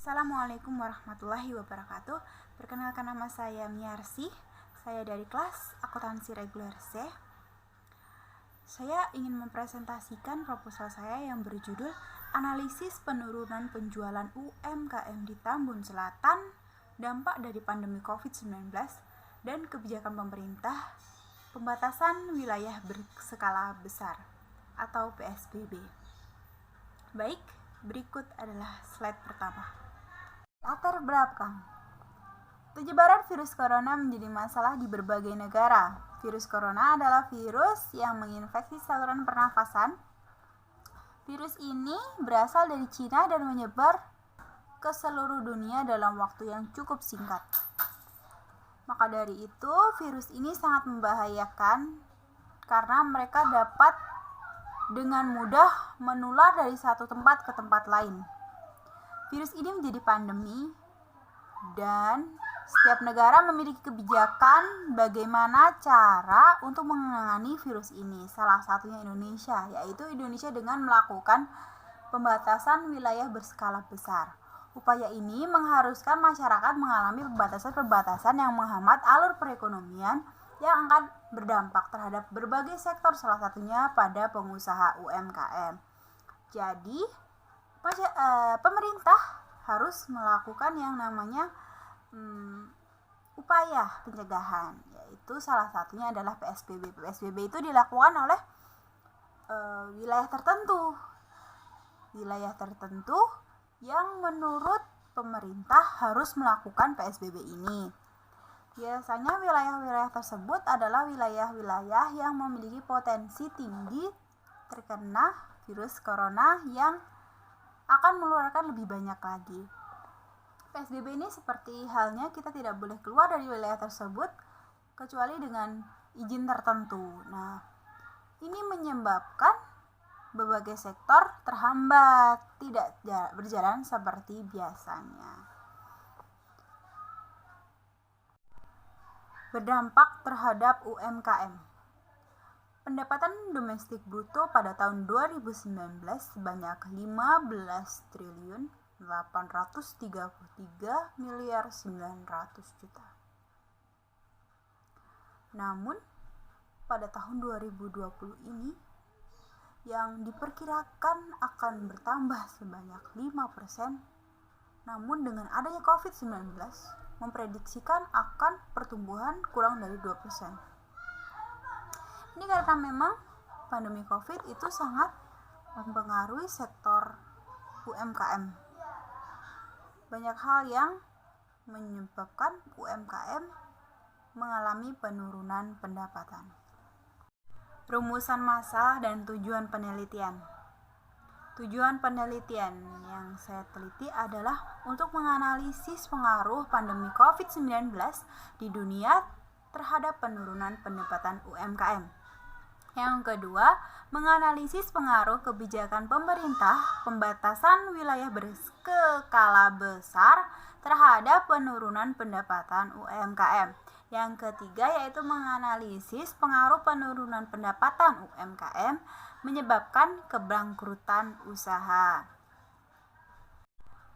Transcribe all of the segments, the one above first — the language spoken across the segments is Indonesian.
Assalamualaikum warahmatullahi wabarakatuh. Perkenalkan, nama saya Miarsi. Saya dari kelas akuntansi reguler C. Saya ingin mempresentasikan proposal saya yang berjudul Analisis Penurunan Penjualan UMKM di Tambun Selatan, Dampak dari Pandemi COVID-19 dan Kebijakan Pemerintah Pembatasan Wilayah Berskala Besar atau PSBB. Baik, berikut adalah slide pertama. Latar belakang. Penyebaran virus corona menjadi masalah di berbagai negara. Virus corona adalah virus yang menginfeksi saluran pernafasan. Virus ini berasal dari Cina dan menyebar ke seluruh dunia dalam waktu yang cukup singkat. Maka dari itu, virus ini sangat membahayakan karena mereka dapat dengan mudah menular dari satu tempat ke tempat lain. Virus ini menjadi pandemi dan setiap negara memiliki kebijakan bagaimana cara untuk menangani virus ini. Salah satunya Indonesia, yaitu Indonesia dengan melakukan pembatasan wilayah berskala besar. Upaya ini mengharuskan masyarakat mengalami pembatasan-pembatasan yang menghambat alur perekonomian yang akan berdampak terhadap berbagai sektor, salah satunya pada pengusaha UMKM. Jadi, pemerintah harus melakukan yang namanya upaya pencegahan, yaitu salah satunya adalah PSBB. PSBB itu dilakukan oleh wilayah tertentu yang menurut pemerintah harus melakukan PSBB ini. Biasanya wilayah-wilayah tersebut adalah wilayah-wilayah yang memiliki potensi tinggi terkena virus corona yang akan menularkan lebih banyak lagi. PSBB ini seperti halnya kita tidak boleh keluar dari wilayah tersebut kecuali dengan izin tertentu. Nah, ini menyebabkan berbagai sektor terhambat, tidak berjalan seperti biasanya. Berdampak terhadap UMKM. Pendapatan domestik bruto pada tahun 2019 sebanyak 15 triliun 833 miliar 900 juta. Namun, pada tahun 2020 ini yang diperkirakan akan bertambah sebanyak 5%, namun dengan adanya COVID-19 memprediksikan akan pertumbuhan kurang dari 2%. Ini karena memang pandemi COVID itu sangat mempengaruhi sektor UMKM. Banyak hal yang menyebabkan UMKM mengalami penurunan pendapatan. Rumusan masalah dan tujuan penelitian. Tujuan penelitian yang saya teliti adalah untuk menganalisis pengaruh pandemi COVID-19 di dunia terhadap penurunan pendapatan UMKM. Yang kedua, menganalisis pengaruh kebijakan pemerintah pembatasan wilayah berskala besar terhadap penurunan pendapatan UMKM. Yang ketiga yaitu menganalisis pengaruh penurunan pendapatan UMKM menyebabkan kebangkrutan usaha.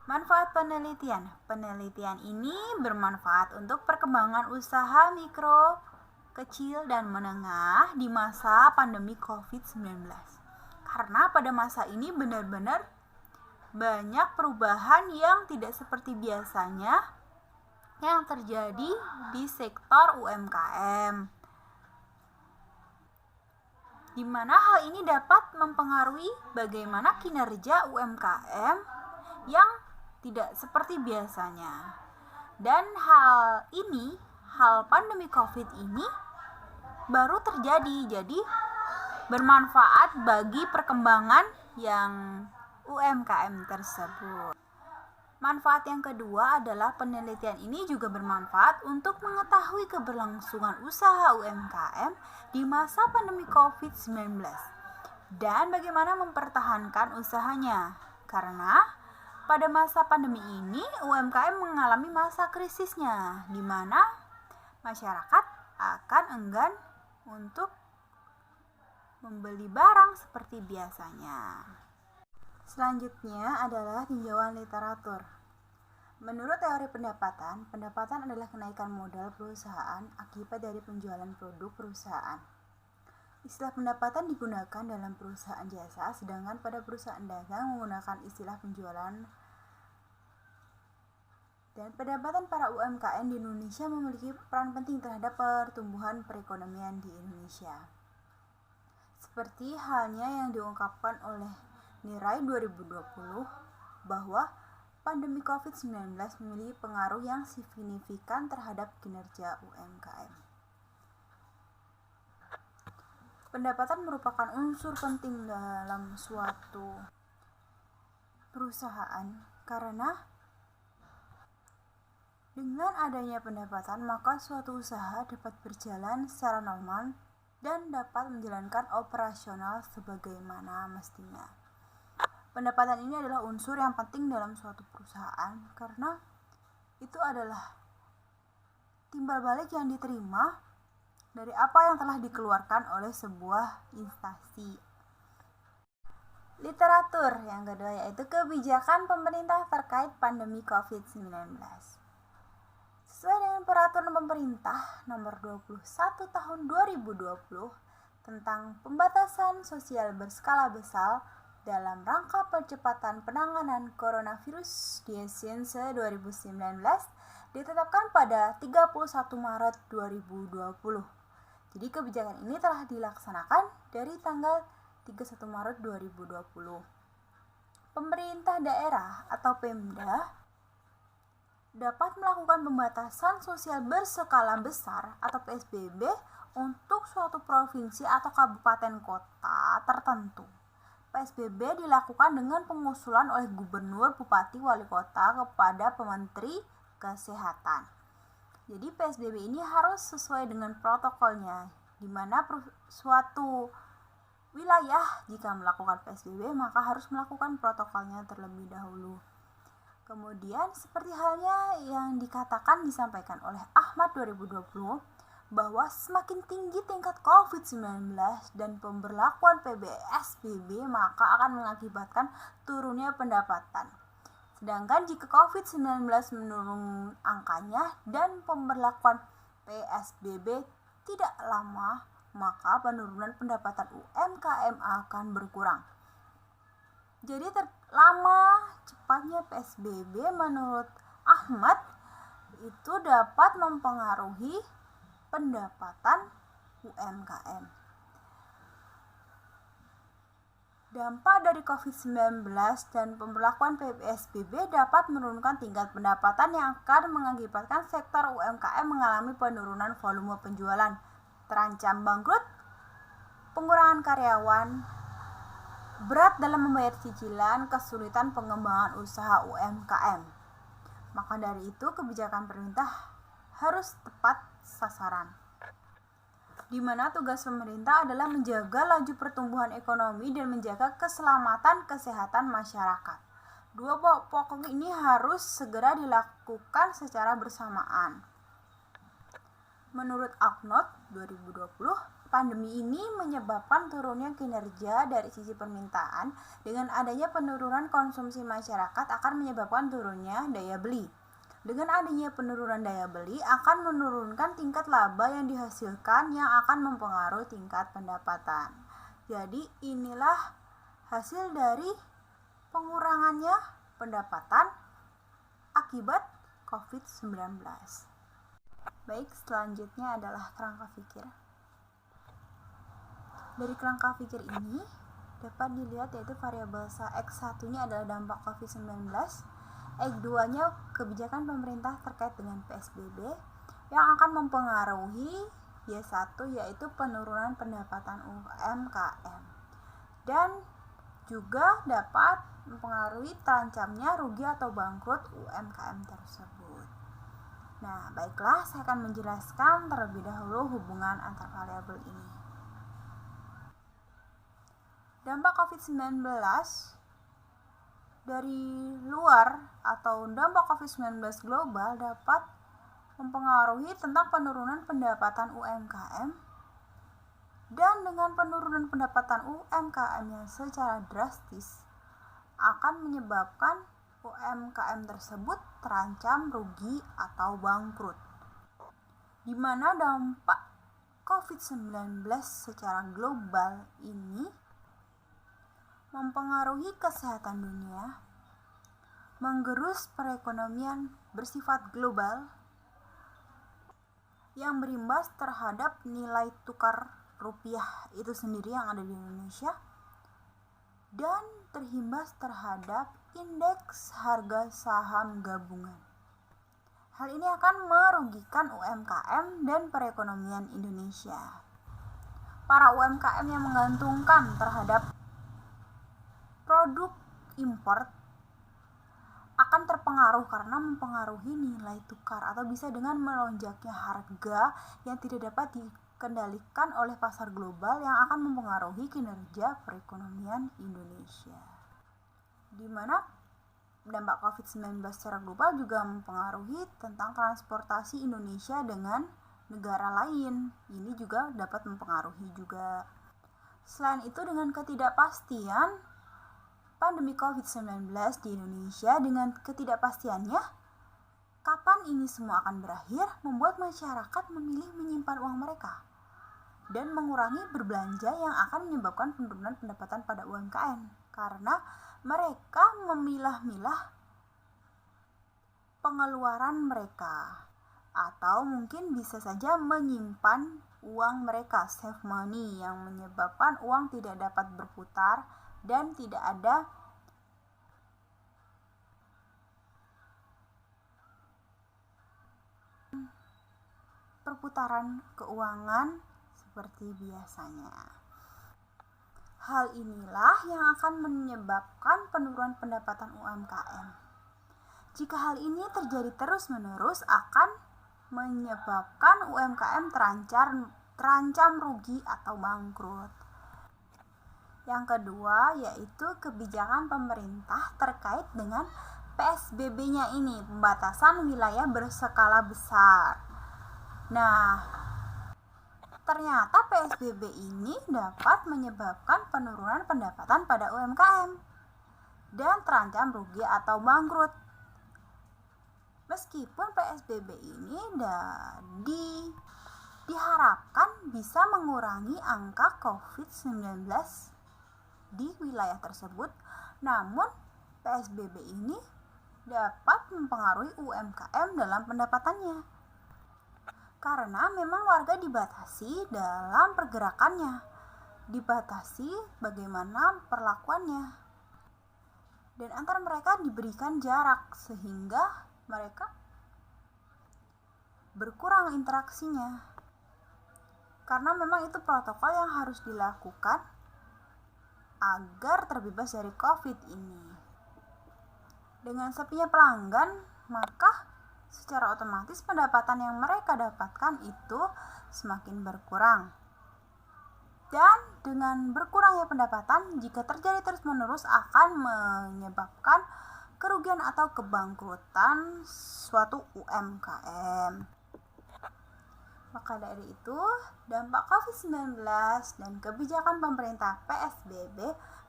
Manfaat penelitian. Penelitian ini bermanfaat untuk perkembangan usaha mikro, kecil, dan menengah di masa pandemi COVID-19. Karena pada masa ini benar-benar banyak perubahan yang tidak seperti biasanya yang terjadi di sektor UMKM. Di mana hal ini dapat mempengaruhi bagaimana kinerja UMKM yang tidak seperti biasanya. Dan hal pandemi COVID ini baru terjadi, jadi bermanfaat bagi perkembangan yang UMKM tersebut. Manfaat yang kedua adalah penelitian ini juga bermanfaat untuk mengetahui keberlangsungan usaha UMKM di masa pandemi COVID-19 dan bagaimana mempertahankan usahanya. Karena pada masa pandemi ini UMKM mengalami masa krisisnya, di mana masyarakat akan enggan untuk membeli barang seperti biasanya. Selanjutnya adalah tinjauan literatur. Menurut teori pendapatan, pendapatan adalah kenaikan modal perusahaan akibat dari penjualan produk perusahaan. Istilah pendapatan digunakan dalam perusahaan jasa, sedangkan pada perusahaan dagang menggunakan istilah penjualan. Dan pendapatan para UMKM di Indonesia memiliki peran penting terhadap pertumbuhan perekonomian di Indonesia. Seperti halnya yang diungkapkan oleh Nirai 2020 bahwa pandemi COVID-19 memiliki pengaruh yang signifikan terhadap kinerja UMKM. Pendapatan merupakan unsur penting dalam suatu perusahaan karena dengan adanya pendapatan maka suatu usaha dapat berjalan secara normal dan dapat menjalankan operasional sebagaimana mestinya. Pendapatan ini adalah unsur yang penting dalam suatu perusahaan karena itu adalah timbal balik yang diterima dari apa yang telah dikeluarkan oleh sebuah instansi. Literatur yang kedua yaitu kebijakan pemerintah terkait pandemi COVID-19. Sesuai dengan peraturan pemerintah nomor 21 tahun 2020 tentang pembatasan sosial berskala besar dalam rangka percepatan penanganan coronavirus (DSM 2019) ditetapkan pada 31 Maret 2020. Jadi kebijakan ini telah dilaksanakan dari tanggal 31 Maret 2020. Pemerintah daerah atau Pemda dapat melakukan pembatasan sosial berskala besar atau PSBB untuk suatu provinsi atau kabupaten kota tertentu. PSBB dilakukan dengan pengusulan oleh gubernur, bupati, wali kota kepada Menteri Kesehatan. Jadi PSBB ini harus sesuai dengan protokolnya, di mana suatu wilayah jika melakukan PSBB maka harus melakukan protokolnya terlebih dahulu. Kemudian seperti halnya yang disampaikan oleh Ahmad 2020 bahwa semakin tinggi tingkat COVID-19 dan pemberlakuan PSBB maka akan mengakibatkan turunnya pendapatan. Sedangkan jika COVID-19 menurun angkanya dan pemberlakuan PSBB tidak lama, maka penurunan pendapatan UMKM akan berkurang. Jadi lama cepatnya PSBB menurut Ahmad itu dapat mempengaruhi pendapatan UMKM. Dampak dari COVID-19 dan pemberlakuan PSBB dapat menurunkan tingkat pendapatan yang akan mengakibatkan sektor UMKM mengalami penurunan volume penjualan, terancam bangkrut, pengurangan karyawan, berat dalam membayar cicilan, kesulitan pengembangan usaha UMKM. Maka dari itu kebijakan pemerintah harus tepat sasaran, di mana tugas pemerintah adalah menjaga laju pertumbuhan ekonomi dan menjaga keselamatan kesehatan masyarakat. Dua pokok ini harus segera dilakukan secara bersamaan. Menurut Aknot 2020, pandemi ini menyebabkan turunnya kinerja dari sisi permintaan. Dengan adanya penurunan konsumsi masyarakat akan menyebabkan turunnya daya beli. Dengan adanya penurunan daya beli akan menurunkan tingkat laba yang dihasilkan yang akan mempengaruhi tingkat pendapatan. Jadi inilah hasil dari pengurangannya pendapatan akibat COVID-19. Baik, selanjutnya adalah kerangka pikir. Dari kerangka pikir ini dapat dilihat yaitu variabel X1-nya adalah dampak COVID-19, X2-nya kebijakan pemerintah terkait dengan PSBB yang akan mempengaruhi Y1 yaitu penurunan pendapatan UMKM dan juga dapat mempengaruhi terancamnya rugi atau bangkrut UMKM tersebut. Nah, baiklah, saya akan menjelaskan terlebih dahulu hubungan antar variabel ini. Dampak COVID-19 dari luar atau dampak COVID-19 global dapat mempengaruhi tentang penurunan pendapatan UMKM, dan dengan penurunan pendapatan UMKM yang secara drastis akan menyebabkan UMKM tersebut terancam rugi atau bangkrut, di mana dampak COVID-19 secara global ini mempengaruhi kesehatan dunia, menggerus perekonomian bersifat global yang berimbas terhadap nilai tukar rupiah itu sendiri yang ada di Indonesia, dan terimbas terhadap indeks harga saham gabungan. Hal ini akan merugikan UMKM dan perekonomian Indonesia. Para UMKM yang menggantungkan terhadap produk impor akan terpengaruh karena mempengaruhi nilai tukar atau bisa dengan melonjaknya harga yang tidak dapat dikendalikan oleh pasar global yang akan mempengaruhi kinerja perekonomian Indonesia. Di mana dampak COVID-19 secara global juga mempengaruhi tentang transportasi Indonesia dengan negara lain. Ini juga dapat mempengaruhi juga. Selain itu, dengan ketidakpastian pandemi COVID-19 di Indonesia, dengan ketidakpastiannya kapan ini semua akan berakhir, membuat masyarakat memilih menyimpan uang mereka dan mengurangi berbelanja yang akan menyebabkan penurunan pendapatan pada UMKM karena mereka memilah-milah pengeluaran mereka, atau mungkin bisa saja menyimpan uang mereka, save money, yang menyebabkan uang tidak dapat berputar dan tidak ada perputaran keuangan seperti biasanya. Hal inilah yang akan menyebabkan penurunan pendapatan UMKM. Jika hal ini terjadi terus-menerus, akan menyebabkan UMKM terancam rugi atau bangkrut. Yang kedua yaitu kebijakan pemerintah terkait dengan PSBB-nya ini, pembatasan wilayah berskala besar. Nah, ternyata PSBB ini dapat menyebabkan penurunan pendapatan pada UMKM dan terancam rugi atau bangkrut. Meskipun PSBB ini diharapkan bisa mengurangi angka COVID-19 di wilayah tersebut, namun PSBB ini dapat mempengaruhi UMKM dalam pendapatannya. Karena memang warga dibatasi dalam pergerakannya, dibatasi bagaimana perlakuannya, dan antar mereka diberikan jarak sehingga mereka berkurang interaksinya. Karena memang itu protokol yang harus dilakukan agar terbebas dari COVID ini. Dengan sepinya pelanggan, maka secara otomatis pendapatan yang mereka dapatkan itu semakin berkurang. Dan dengan berkurangnya pendapatan, jika terjadi terus-menerus akan menyebabkan kerugian atau kebangkrutan suatu UMKM. Maka dari itu, dampak COVID-19 dan kebijakan pemerintah PSBB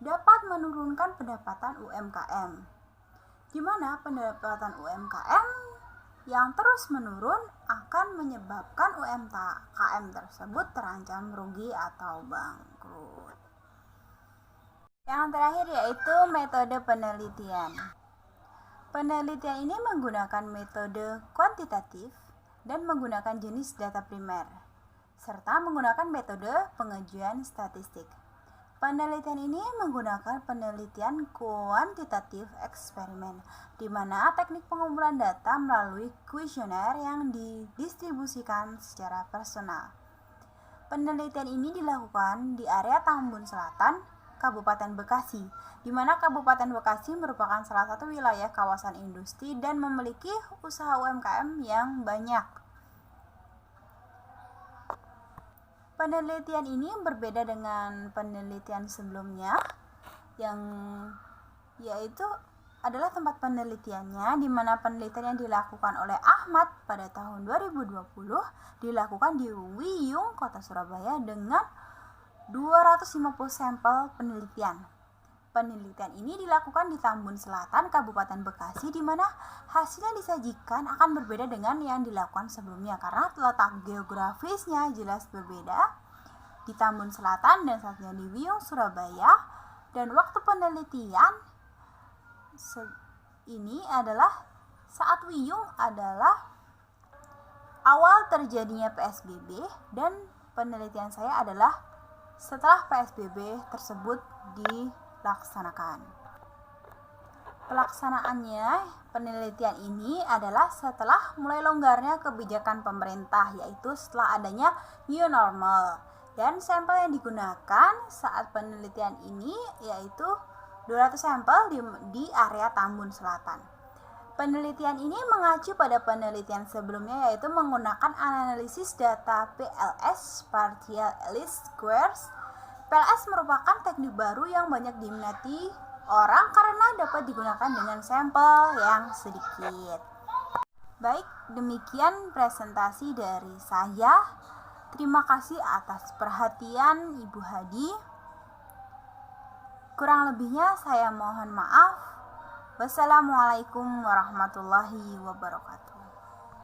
dapat menurunkan pendapatan UMKM, di mana pendapatan UMKM yang terus menurun akan menyebabkan UMKM tersebut terancam rugi atau bangkrut. Yang terakhir yaitu metode penelitian. Penelitian ini menggunakan metode kuantitatif dan menggunakan jenis data primer, serta menggunakan metode pengujian statistik. Penelitian ini menggunakan penelitian kuantitatif eksperimen, di mana teknik pengumpulan data melalui kuesioner yang didistribusikan secara personal. Penelitian ini dilakukan di area Tambun Selatan, Kabupaten Bekasi, di mana Kabupaten Bekasi merupakan salah satu wilayah kawasan industri dan memiliki usaha UMKM yang banyak. Penelitian ini berbeda dengan penelitian sebelumnya, yang yaitu adalah tempat penelitiannya, di mana penelitian yang dilakukan oleh Ahmad pada tahun 2020 dilakukan di Wiyung, Kota Surabaya dengan 250 sampel penelitian. Penelitian ini dilakukan di Tambun Selatan, Kabupaten Bekasi, di mana hasilnya disajikan akan berbeda dengan yang dilakukan sebelumnya karena letak geografisnya jelas berbeda di Tambun Selatan dan satunya di Wiyung, Surabaya. Dan waktu penelitian ini adalah saat Wiyung adalah awal terjadinya PSBB dan penelitian saya adalah setelah PSBB tersebut dilaksanakan. Pelaksanaannya penelitian ini adalah setelah mulai longgarnya kebijakan pemerintah, yaitu setelah adanya new normal. Dan sampel yang digunakan saat penelitian ini yaitu 200 sampel di area Tambun Selatan. Penelitian ini mengacu pada penelitian sebelumnya, yaitu menggunakan analisis data PLS (Partial Least Squares). PLS merupakan teknik baru yang banyak diminati orang karena dapat digunakan dengan sampel yang sedikit. Baik, demikian presentasi dari saya. Terima kasih atas perhatian Ibu Hadi. Kurang lebihnya saya mohon maaf. Wassalamualaikum warahmatullahi wabarakatuh.